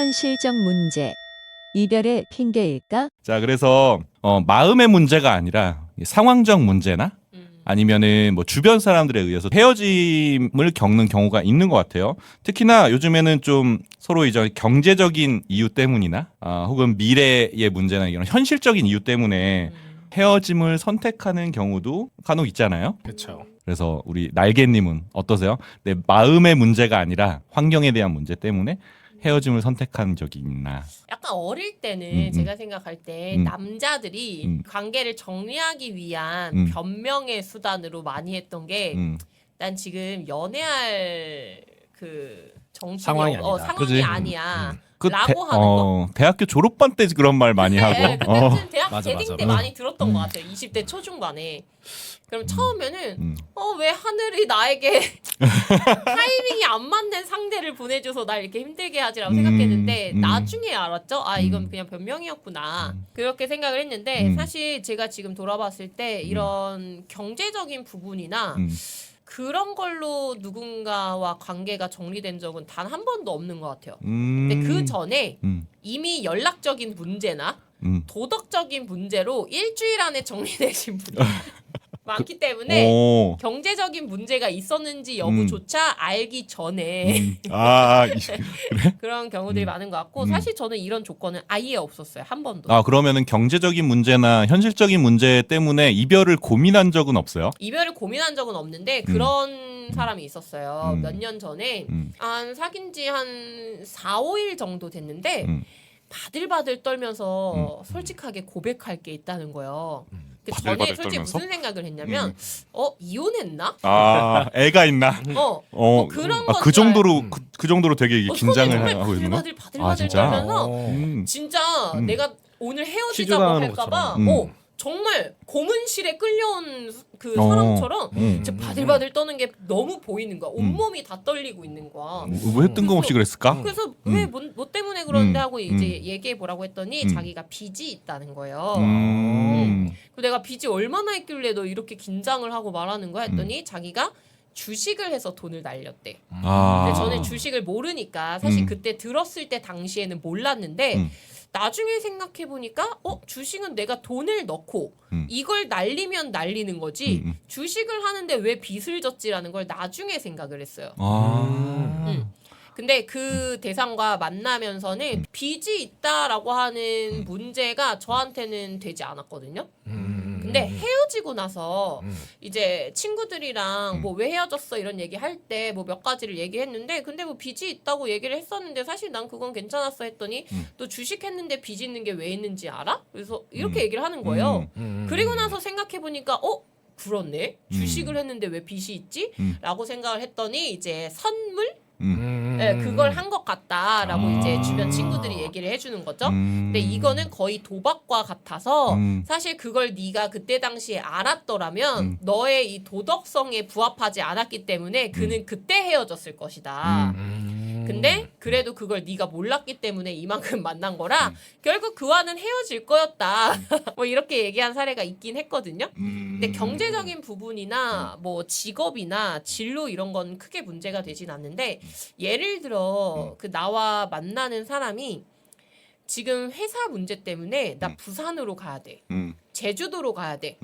현실적 문제. 이별의 핑계일까? 자, 그래서 마음의 문제가 아니라 상황적 문제나 아니면은 뭐 주변 사람들에 의해서 헤어짐을 겪는 경우가 있는 것 같아요. 특히나 요즘에는 좀 서로 이제 경제적인 이유 때문이나 혹은 미래의 문제나 이런 현실적인 이유 때문에 헤어짐을 선택하는 경우도 간혹 있잖아요. 그렇죠. 그래서 우리 날개님은 어떠세요? 내 마음의 문제가 아니라 환경에 대한 문제 때문에 헤어짐을 선택한 적이 있나? 약간 어릴 때는 제가 생각할 때 음. 남자들이 관계를 정리하기 위한 변명의 수단으로 많이 했던 게 난 지금 연애할 그 정신이 상황이 아니다. 상황이 그지? 아니야. 그 라고 하는 거. 대학교 졸업반 때 그런 말 많이 하고. 네, 그때쯤 대학 맞아, 재딩 때 맞아. 많이 들었던 것 같아요. 20대 초중반에. 그럼 처음에는 왜 하늘이 나에게 타이밍이 안 맞는 상대를 보내줘서 날 이렇게 힘들게 하지라고 생각했는데 나중에 알았죠. 아 이건 그냥 변명이었구나. 그렇게 생각을 했는데 사실 제가 지금 돌아봤을 때 이런 경제적인 부분이나 그런 걸로 누군가와 관계가 정리된 적은 단 한 번도 없는 것 같아요. 근데 그 전에 이미 연락적인 문제나 도덕적인 문제로 일주일 안에 정리되신 분이 많기 때문에 경제적인 문제가 있었는지 여부조차 알기 전에 그래? 그런 경우들이 많은 것 같고 사실 저는 이런 조건은 아예 없었어요. 한 번도. 그러면은 경제적인 문제나 현실적인 문제 때문에 이별을 고민한 적은 없어요? 이별을 고민한 적은 없는데 그런 사람이 있었어요. 몇 년 전에 한 사귄 지 한 4, 5일 정도 됐는데 바들바들 떨면서 솔직하게 고백할 게 있다는 거예요. 그 전에 바들바들 솔직히 떨면서? 무슨 생각을 했냐면 이혼했나? 애가 있나? 그런 건 그 정도로 그 정도로 되게 이게 손이 긴장을 정말 하고 있는 거? 바들바들 진짜? 떨면서 음. 진짜 내가 오늘 헤어지자고 시주당하는 할까봐 것처럼. 정말 고문실에 끌려온 그 사람처럼 진짜 바들바들 떠는 게 너무 보이는 거야. 온몸이 다 떨리고 있는 거야. 왜 뜬금없이 그랬을까? 그래서 왜 뭐 때문에 그러는데 하고 이제 얘기해 보라고 했더니 자기가 빚이 있다는 거예요. 그리고 내가 빚이 얼마나 있길래 너 이렇게 긴장을 하고 말하는 거야 했더니 자기가 주식을 해서 돈을 날렸대. 근데 저는 주식을 모르니까 사실 그때 들었을 때 당시에는 몰랐는데 나중에 생각해 보니까 주식은 내가 돈을 넣고 이걸 날리면 날리는 거지 주식을 하는데 왜 빚을 졌지라는 걸 나중에 생각을 했어요. 근데 그 대상과 만나면서는 빚이 있다라고 하는 문제가 저한테는 되지 않았거든요. 근데 헤어지고 나서 이제 친구들이랑 뭐 왜 헤어졌어 이런 얘기 할 때 뭐 몇 가지를 얘기했는데 근데 뭐 빚이 있다고 얘기를 했었는데 사실 난 그건 괜찮았어 했더니 너 주식했는데 빚 있는 게 왜 있는지 알아? 그래서 이렇게 얘기를 하는 거예요. 그리고 나서 생각해 보니까 그렇네. 주식을 했는데 왜 빚이 있지? 라고 생각을 했더니 이제 선물? 네, 그걸 한 것 같다라고 이제 주변 친구들이 얘기를 해주는 거죠. 근데 이거는 거의 도박과 같아서 사실 그걸 네가 그때 당시에 알았더라면 너의 이 도덕성에 부합하지 않았기 때문에 그는 그때 헤어졌을 것이다. 근데 그래도 그걸 네가 몰랐기 때문에 이만큼 만난 거라 결국 그와는 헤어질 거였다. 뭐 이렇게 얘기한 사례가 있긴 했거든요. 근데 경제적인 부분이나 뭐 직업이나 진로 이런 건 크게 문제가 되진 않는데 예를 들어 그 나와 만나는 사람이 지금 회사 문제 때문에 나 부산으로 가야 돼. 제주도로 가야 돼.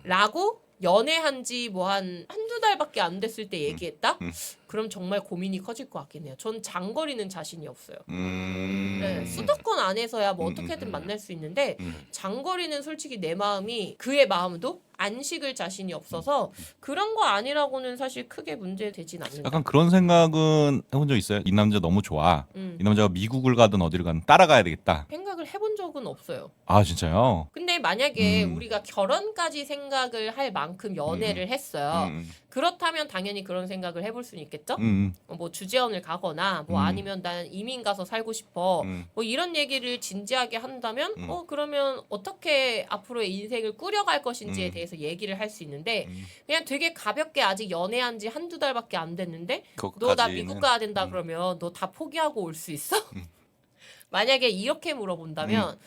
라고 연애한 지 뭐 한두 달밖에 안 됐을 때 얘기했다? 그럼 정말 고민이 커질 것 같긴 해요. 전 장거리는 자신이 없어요. 네, 수도권 안에서야 뭐 어떻게든 만날 수 있는데 장거리는 솔직히 내 마음이 그의 마음도 안식을 자신이 없어서 그런 거 아니라고는 사실 크게 문제 되진 않는다. 약간 그런 생각은 해본 적 있어요? 이 남자 너무 좋아. 이 남자가 미국을 가든 어디를 가든 따라가야 되겠다. 생각을 해본 적은 없어요. 아 진짜요? 근데 만약에 우리가 결혼까지 생각을 할 만큼 연애를 했어요. 그렇다면 당연히 그런 생각을 해볼 수는 있겠죠. 뭐 주재원을 가거나 뭐 아니면 난 이민 가서 살고 싶어. 뭐 이런 얘기를 진지하게 한다면 그러면 어떻게 앞으로의 인생을 꾸려갈 것인지에 대해서 얘기를 할 수 있는데 그냥 되게 가볍게 아직 연애한 지 한두 달밖에 안 됐는데 너 나 미국 가야 된다 그러면 너 다 포기하고 올 수 있어? 만약에 이렇게 물어본다면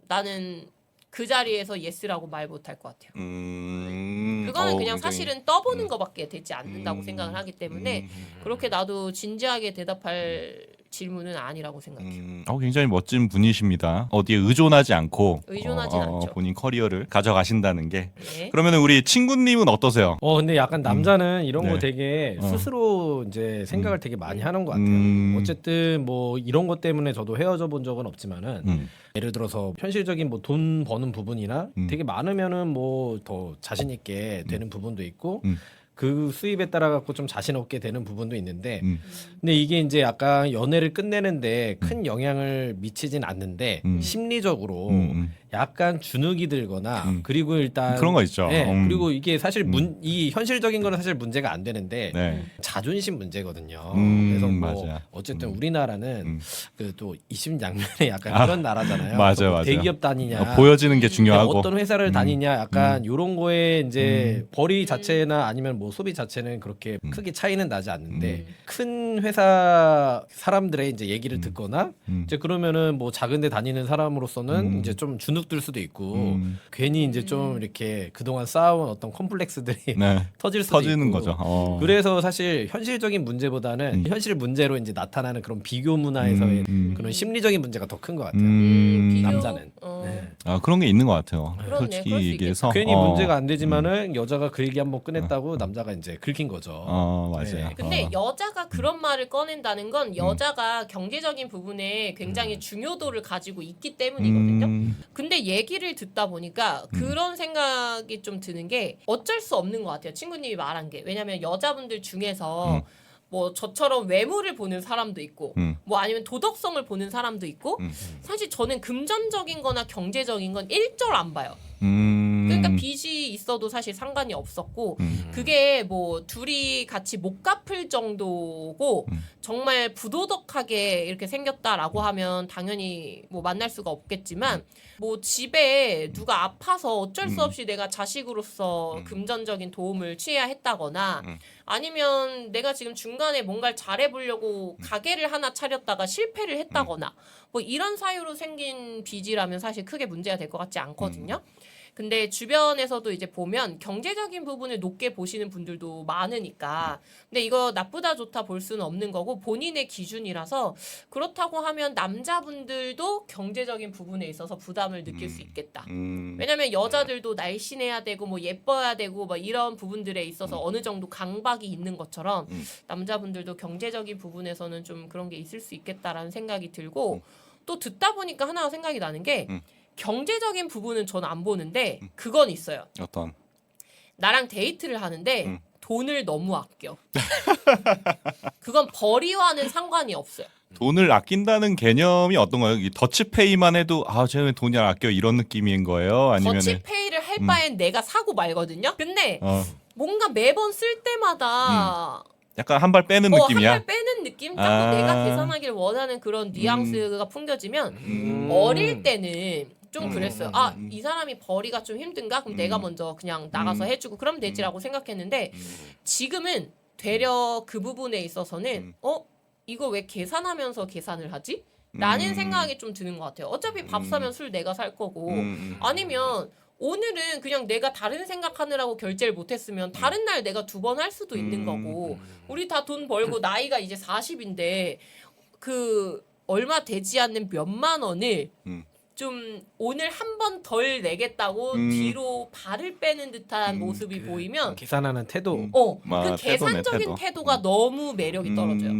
나는 그 자리에서 예스라고 말 못할 것 같아요. 그거는 그냥 굉장히... 사실은 떠보는 것밖에 되지 않는다고 생각을 하기 때문에 그렇게 나도 진지하게 대답할 질문은 아니라고 생각해요. 굉장히 멋진 분이십니다. 어디에 의존하지 않고 의존하진 않죠. 본인 커리어를 가져가신다는 게. 네. 그러면 우리 친구님은 어떠세요? 근데 약간 남자는 이런 네. 거 되게 스스로 이제 생각을 되게 많이 하는 것 같아요. 어쨌든 뭐 이런 것 때문에 저도 헤어져 본 적은 없지만은 예를 들어서 현실적인 뭐 돈 버는 부분이나 되게 많으면은 뭐 더 자신 있게 되는 부분도 있고 그 수입에 따라 갖고 좀 자신 없게 되는 부분도 있는데 근데 이게 이제 약간 연애를 끝내는데 큰 영향을 미치진 않는데 심리적으로 약간 주눅이 들거나 그리고 일단 그런 거 있죠. 네, 그리고 이게 사실 이 현실적인 거는 사실 문제가 안 되는데 네. 자존심 문제거든요. 그래서 뭐 맞아. 어쨌든 우리나라는 그 또 이심양면에 약간 그런 나라잖아요. 맞아, 뭐 맞아. 대기업 다니냐 보여지는 게 중요하고. 어떤 회사를 다니냐 약간 요런 거에 이제 벌이 자체나 아니면 뭐 소비 자체는 그렇게 크게 차이는 나지 않는데 큰 회사 사람들의 이제 얘기를 듣거나 이제 그러면은 뭐 작은 데 다니는 사람으로서는 이제 좀 주눅들 수도 있고 괜히 이제 좀 이렇게 그동안 쌓아온 어떤 컴플렉스들이 네. 터질 수도 터지는 있고. 거죠. 그래서 사실 현실적인 문제보다는 현실 문제로 이제 나타나는 그런 비교 문화에서의 그런 심리적인 문제가 더 큰 것 같아요. 비교? 남자는. 네. 그런 게 있는 것 같아요. 그렇네, 솔직히 그럴 수 얘기해서 괜히 문제가 안 되지만은 여자가 그 얘기 한번 꺼냈다고 남자가 이제 긁힌 거죠. 맞아요. 네. 근데 여자가 그런 말을 꺼낸다는 건 여자가 경제적인 부분에 굉장히 중요도를 가지고 있기 때문이거든요. 근데 얘기를 듣다 보니까 그런 생각이 좀 드는 게 어쩔 수 없는 것 같아요. 친구님이 말한 게. 왜냐면 여자분들 중에서 뭐 저처럼 외모를 보는 사람도 있고 뭐 아니면 도덕성을 보는 사람도 있고 사실 저는 금전적인 거나 경제적인 건 일절 안 봐요. 그러니까 빚이 있어도 사실 상관이 없었고 그게 뭐 둘이 같이 못 갚을 정도고 정말 부도덕하게 이렇게 생겼다라고 하면 당연히 뭐 만날 수가 없겠지만 뭐 집에 누가 아파서 어쩔 수 없이 내가 자식으로서 금전적인 도움을 취해야 했다거나 아니면 내가 지금 중간에 뭔가를 잘해보려고 가게를 하나 차렸다가 실패를 했다거나 뭐 이런 사유로 생긴 빚이라면 사실 크게 문제가 될 것 같지 않거든요. 근데 주변에서도 이제 보면 경제적인 부분을 높게 보시는 분들도 많으니까 근데 이거 나쁘다 좋다 볼 수는 없는 거고 본인의 기준이라서 그렇다고 하면 남자분들도 경제적인 부분에 있어서 부담을 느낄 수 있겠다. 왜냐면 여자들도 날씬해야 되고 뭐 예뻐야 되고 뭐 이런 부분들에 있어서 어느 정도 강박이 있는 것처럼 남자분들도 경제적인 부분에서는 좀 그런 게 있을 수 있겠다라는 생각이 들고 또 듣다 보니까 하나 생각이 나는 게 경제적인 부분은 저는 안 보는데 그건 있어요. 어떤? 나랑 데이트를 하는데 돈을 너무 아껴. 그건 벌이와는 상관이 없어요. 돈을 아낀다는 개념이 어떤 거예요? 이 더치페이만 해도 쟤는 돈이 아껴 이런 느낌인 거예요? 아니면은 더치페이를 할 바엔 내가 사고 말거든요. 근데 뭔가 매번 쓸 때마다 약간 한 발 빼는 느낌이야? 한 발 빼는 느낌? 자꾸 내가 계산하기를 원하는 그런 뉘앙스가 풍겨지면 어릴 때는 좀 그랬어요. 이 사람이 벌이가 좀 힘든가? 그럼 내가 먼저 그냥 나가서 해주고 그럼 되지라고 생각했는데 지금은 되려 그 부분에 있어서는 이거 왜 계산하면서 계산을 하지? 라는 생각이 좀 드는 것 같아요. 어차피 밥 사면 술 내가 살 거고 아니면 오늘은 그냥 내가 다른 생각하느라고 결제를 못했으면 다른 날 내가 2번 할 수도 있는 거고 우리 다 돈 벌고 나이가 이제 40인데 그 얼마 되지 않는 몇만 원을 좀 오늘 한 번 덜 내겠다고 뒤로 발을 빼는 듯한 모습이 보이면 계산하는 태도. 그 계산적인 태도가 너무 매력이 떨어져요.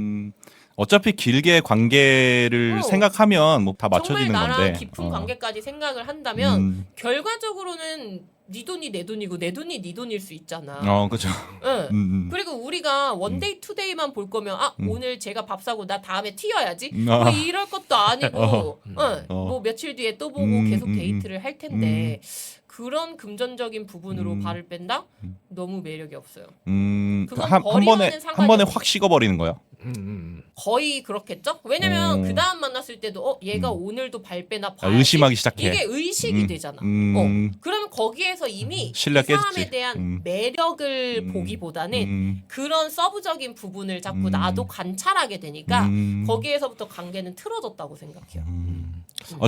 어차피 길게 관계를 생각하면 뭐 다 맞춰지는 정말 나랑 건데. 깊은 관계까지 생각을 한다면 결과적으로는 네 돈이 내 돈이고 내 돈이 네 돈일 수 있잖아. 그렇죠. 응. 그리고 우리가 원데이 투데이만 볼 거면 오늘 제가 밥 사고 나 다음에 튀어야지 뭐 이럴 것도 아니고 뭐 며칠 뒤에 또 보고 계속 데이트를 할 텐데 그런 금전적인 부분으로 발을 뺀다? 너무 매력이 없어요. 그건 한 번에 벌이와는 상관이 한 번에 없어요. 확 식어버리는 거예요? 거의 그렇겠죠? 왜냐면 그 다음 만났을 일어났을 때도 얘가 오늘도 발빼나 아, 봐야지. 의심하기 시작해. 이게 의식이 되잖아. 그러면 거기에서 이미 이 신뢰가 사람에 깨졌지. 대한 매력을 보기보다는 그런 서브적인 부분을 자꾸 나도 관찰하게 되니까 거기에서부터 관계는 틀어졌다고 생각해요.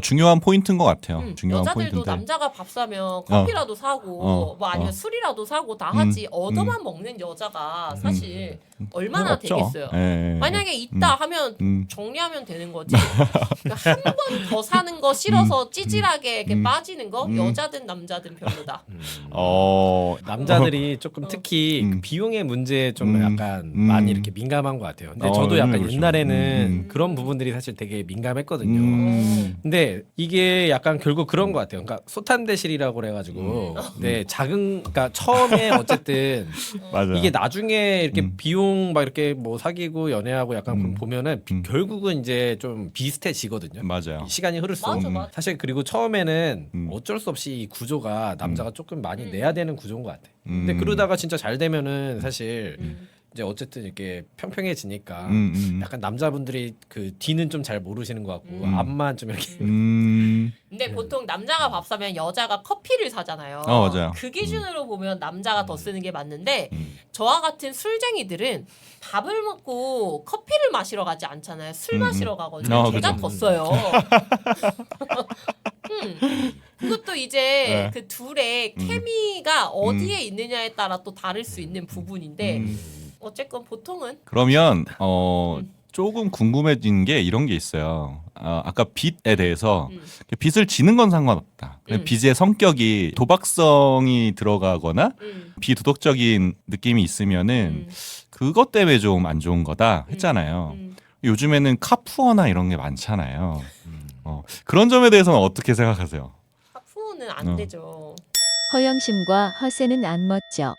중요한 포인트인 것 같아요. 중요한 여자들도 포인트인데. 남자가 밥 사면 커피라도 사고 뭐 아니면 술이라도 사고 다 하지 얻어만 먹는 여자가 사실 얼마나 없죠. 되겠어요. 예. 만약에 있다 하면 정리하면 되는 거지. 그러니까 한 번 더 사는 거 싫어서 찌질하게 이렇게 빠지는 거 여자든 남자든 별로다. 남자들이 조금 특히 그 비용의 문제에 좀 약간 많이 이렇게 민감한 것 같아요. 근데 저도 약간 그렇죠. 옛날에는 그런 부분들이 사실 되게 민감했거든요. 근데 이게 약간 결국 그런 것 같아요. 그러니까 소탄대실이라고 그래가지고, 네 작은, 그러니까 처음에 어쨌든 맞아. 이게 나중에 이렇게 비용 막 이렇게 뭐 사귀고 연애하고 약간 보면은 결국은 이제 좀 비슷해지거든요. 맞아요. 시간이 흐를수록 맞아. 사실 그리고 처음에는 어쩔 수 없이 이 구조가 남자가 조금 많이 내야 되는 구조인 것 같아. 근데 그러다가 진짜 잘 되면은 사실 이제 어쨌든 이렇게 평평해지니까 약간 남자분들이 그 뒤는 좀 잘 모르시는 것 같고 앞만 좀 이렇게 근데 보통 남자가 밥 사면 여자가 커피를 사잖아요. 맞아요. 그 기준으로 보면 남자가 더 쓰는 게 맞는데 저와 같은 술쟁이들은 밥을 먹고 커피를 마시러 가지 않잖아요. 술 마시러 가거든요. 제가 그죠. 더 써요. 그것도 이제 그 둘의 케미가 어디에 있느냐에 따라 또 다를 수 있는 부분인데 어쨌건 보통은 그러면 조금 궁금해진 게 이런 게 있어요. 아까 빚에 대해서 빚을 지는 건 상관없다. 빚의 성격이 도박성이 들어가거나 비도덕적인 느낌이 있으면은 그것 때문에 좀 안 좋은 거다 했잖아요. 요즘에는 카푸어나 이런 게 많잖아요. 그런 점에 대해서는 어떻게 생각하세요? 하프는 안 되죠. 허영심과 허세는 안 멋져.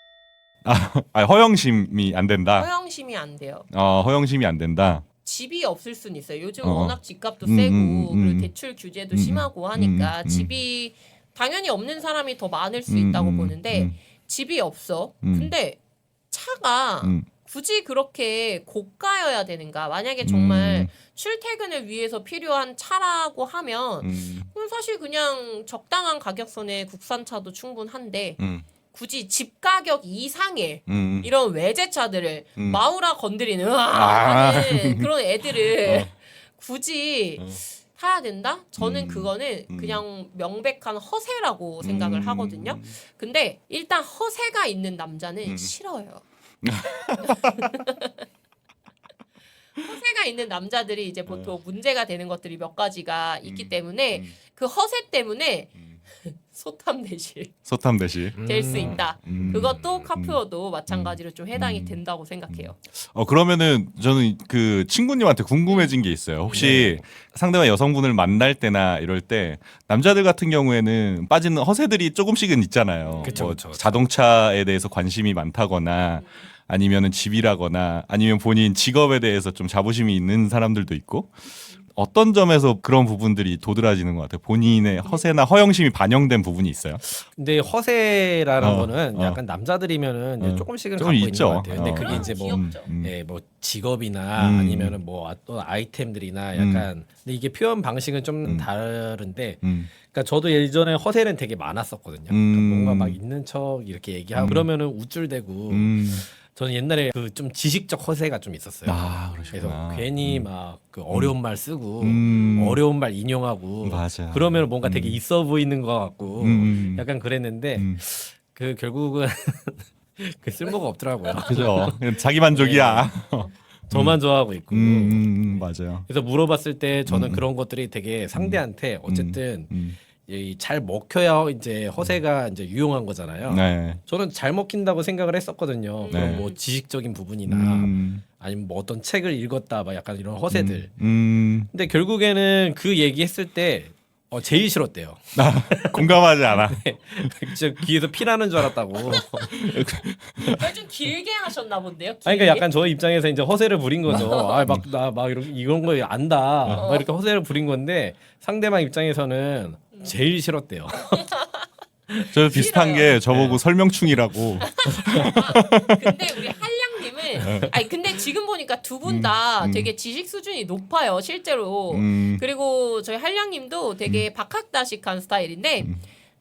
허영심이 안 된다. 허영심이 안 돼요. 허영심이 안 된다. 집이 없을 수는 있어요. 요즘 워낙 집값도 세고 그리고 대출 규제도 심하고 하니까 집이 당연히 없는 사람이 더 많을 수 있다고 보는데 집이 없어. 근데 차가 굳이 그렇게 고가여야 되는가? 만약에 정말 출퇴근을 위해서 필요한 차라고 하면 그럼 사실 그냥 적당한 가격선의 국산차도 충분한데 굳이 집 가격 이상의 이런 외제차들을 마우라 건드리는 하는 그런 애들을 굳이 사야 된다? 저는 그거는 그냥 명백한 허세라고 생각을 하거든요. 근데 일단 허세가 있는 남자는 싫어요. 허세가 있는 남자들이 이제 보통 문제가 되는 것들이 몇 가지가 있기 때문에 그 허세 때문에 소탐대실 될 수 있다. 그것도 카푸어도 마찬가지로 좀 해당이 된다고 생각해요. 그러면은 저는 그 친구님한테 궁금해진 게 있어요. 혹시 상대방 여성분을 만날 때나 이럴 때 남자들 같은 경우에는 빠지는 허세들이 조금씩은 있잖아요. 그쵸. 자동차에 대해서 관심이 많다거나 아니면은 집이라거나 아니면 본인 직업에 대해서 좀 자부심이 있는 사람들도 있고 어떤 점에서 그런 부분들이 도드라지는 것 같아요. 본인의 허세나 허영심이 반영된 부분이 있어요. 근데 허세라는 거는 약간 남자들이면은 이제 조금씩은 좀 갖고 있죠. 있는 것 같아요. 근데 그게 그럼 이제 뭐, 귀엽죠. 뭐 직업이나 아니면은 뭐 어떤 아이템들이나 약간 근데 이게 표현 방식은 좀 다른데 그러니까 저도 예전에 허세는 되게 많았었거든요. 그러니까 뭔가 막 있는 척 이렇게 얘기하고 그러면은 우쭐대고 저는 옛날에 그 좀 지식적 허세가 좀 있었어요. 그래서 괜히 막 그 어려운 말 쓰고 어려운 말 인용하고 맞아. 그러면 뭔가 되게 있어 보이는 것 같고 약간 그랬는데 그 결국은 그 쓸모가 없더라고요. 그죠. 그냥 자기 만족이야. 저만 좋아하고 있고. 맞아요. 그래서 물어봤을 때 저는 그런 것들이 되게 상대한테 어쨌든 잘 먹혀야 이제 허세가 이제 유용한 거잖아요. 네. 저는 잘 먹힌다고 생각을 했었거든요. 네. 뭐 지식적인 부분이나 아니면 뭐 어떤 책을 읽었다, 막 약간 이런 허세들. 근데 결국에는 그 얘기했을 때 제일 싫었대요. 공감하지 않아. 진짜 귀에서 피 나는 줄 알았다고. 그걸 좀 길게 하셨나 본데요. 아니 그러니까 약간 저 입장에서 이제 허세를 부린 거죠. 막 이런 거 안다. 막 이렇게 허세를 부린 건데 상대방 입장에서는 제일 싫었대요. 저 비슷한 게 저보고 설명충이라고. 근데 우리 한량님은 아니 근데 지금 보니까 두 분 다 되게 지식 수준이 높아요 실제로. 그리고 저희 한량님도 되게 박학다식한 스타일인데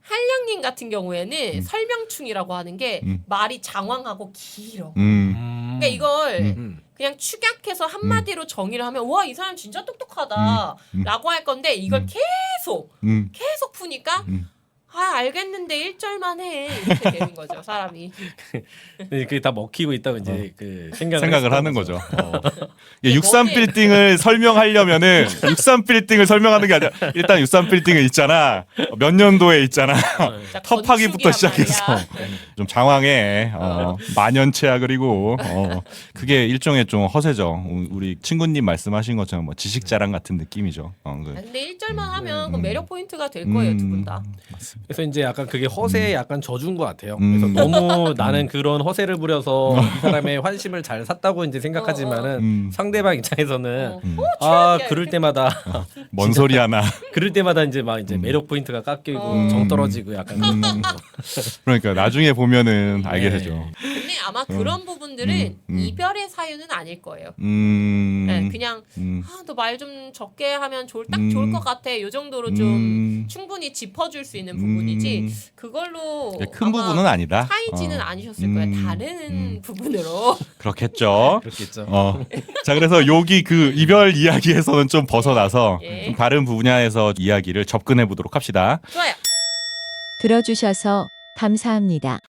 한량님 같은 경우에는 설명충이라고 하는 게 말이 장황하고 길어. 그러니까 이걸 그냥 축약해서 한마디로 정의를 하면 와 이 사람 진짜 똑똑하다라고 할 건데 이걸 계속 푸니까 아 알겠는데 1절만 해 이렇게 되는 거죠 사람이. 그게 다 먹히고 있다고 이제 그 생각을 하는 거죠. 근데 63 빌딩을 설명하려면은 63 빌딩을 설명하는 게 아니라 일단 63 빌딩은 있잖아. 몇 년도에 있잖아. 진짜 터파기부터 건축이란 시작해서 말이야. 좀 장황해. 만연체야 그리고 그게 일종의 좀 허세죠. 우리 친구님 말씀하신 것처럼 뭐 지식 자랑 같은 느낌이죠. 근데 1절만 하면 그 매력 포인트가 될 거예요 두 분 다. 맞습니다. 그래서 이제 약간 그게 허세에 약간 져준 것 같아요. 그래서 너무 나는 그런 허세를 부려서 이 사람의 환심을 잘 샀다고 이제 생각하지만은 상대방 입장에서는 아 최악이야, 그럴 이렇게. 때마다 뭔 소리 하나. 그럴 때마다 이제 막 이제 매력 포인트가 깎이고 정 떨어지고 약간 그런 거. 그러니까 나중에 보면은 알게 네. 되죠. 근데 아마 그런 부분들은 이별의 사유는 아닐 거예요. 음. 네, 그냥 아, 너 말 좀 적게 하면 딱 좋을 것 같아. 이 정도로 좀 충분히 짚어줄 수 있는 부분이지 그걸로 큰 아마 부분은 아니다. 차이지는 않으셨을 거예요. 다른 부분으로. 그렇겠죠. 그렇겠죠. 자, 그래서 여기 그 이별 이야기에서는 좀 벗어나서 예. 좀 다른 분야에서 이야기를 접근해 보도록 합시다. 좋아요. 들어주셔서 감사합니다.